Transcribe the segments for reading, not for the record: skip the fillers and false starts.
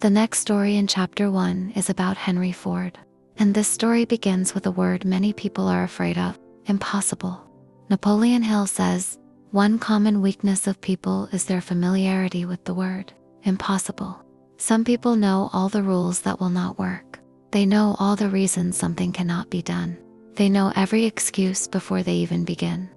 The next story in chapter 1 is about Henry Ford. And this story begins with a word many people are afraid of: impossible. Napoleon Hill says, one common weakness of people is their familiarity with the word impossible. Some people know all the rules that will not work. They know all the reasons something cannot be done. They know every excuse before they even begin.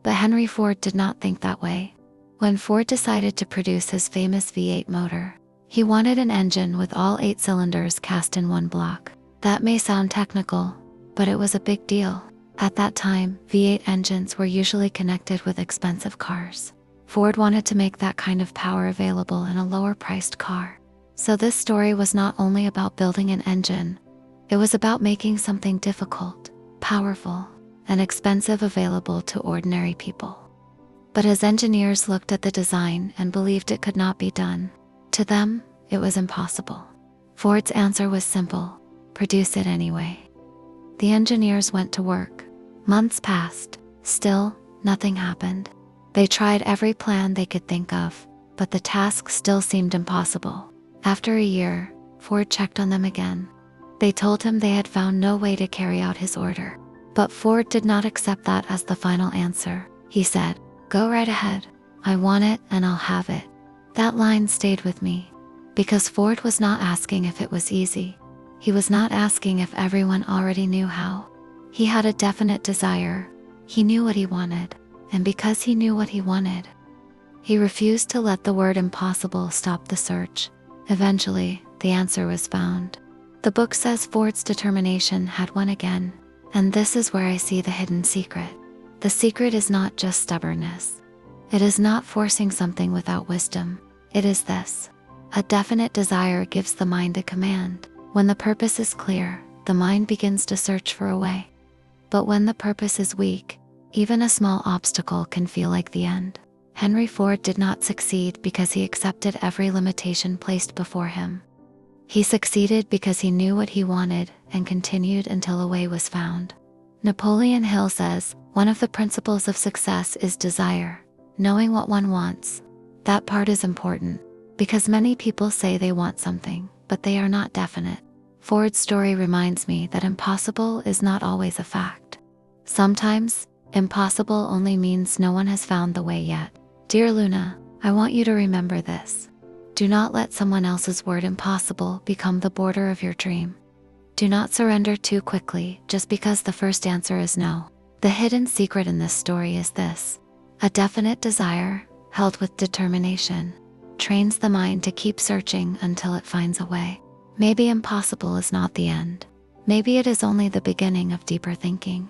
But Henry Ford did not think that way. When Ford decided to produce his famous V-8 motor, he wanted an engine with all 8 cylinders cast in one block. That may sound technical, but it was a big deal. At that time, V8 engines were usually connected with expensive cars. Ford wanted to make that kind of power available in a lower-priced car. So this story was not only about building an engine, it was about making something difficult, powerful, and expensive available to ordinary people. But as engineers looked at the design and believed it could not be done, to them, it was impossible. Ford's answer was simple: produce it anyway. The engineers went to work. Months passed. Still, nothing happened. They tried every plan they could think of, but the task still seemed impossible. After a year, Ford checked on them again. They told him they had found no way to carry out his order. But Ford did not accept that as the final answer. He said, "Go right ahead. I want it and I'll have it." That line stayed with me, because Ford was not asking if it was easy. He was not asking if everyone already knew how. He had a definite desire. He knew what he wanted, and because he knew what he wanted, he refused to let the word impossible stop the search. Eventually, the answer was found. The book says Ford's determination had won again, and this is where I see the hidden secret. The secret is not just stubbornness. It is not forcing something without wisdom. It is this: a definite desire gives the mind a command. When the purpose is clear, the mind begins to search for a way. But when the purpose is weak, even a small obstacle can feel like the end. Henry Ford did not succeed because he accepted every limitation placed before him. He succeeded because he knew what he wanted and continued until a way was found. Napoleon Hill says, one of the principles of success is desire, knowing what one wants. That part is important, because many people say they want something, but they are not definite. Ford's story reminds me that impossible is not always a fact. Sometimes, impossible only means no one has found the way yet. Dear Luna, I want you to remember this. Do not let someone else's word impossible become the border of your dream. Do not surrender too quickly just because the first answer is no. The hidden secret in this story is this: a definite desire, held with determination, trains the mind to keep searching until it finds a way. Maybe impossible is not the end. Maybe it is only the beginning of deeper thinking.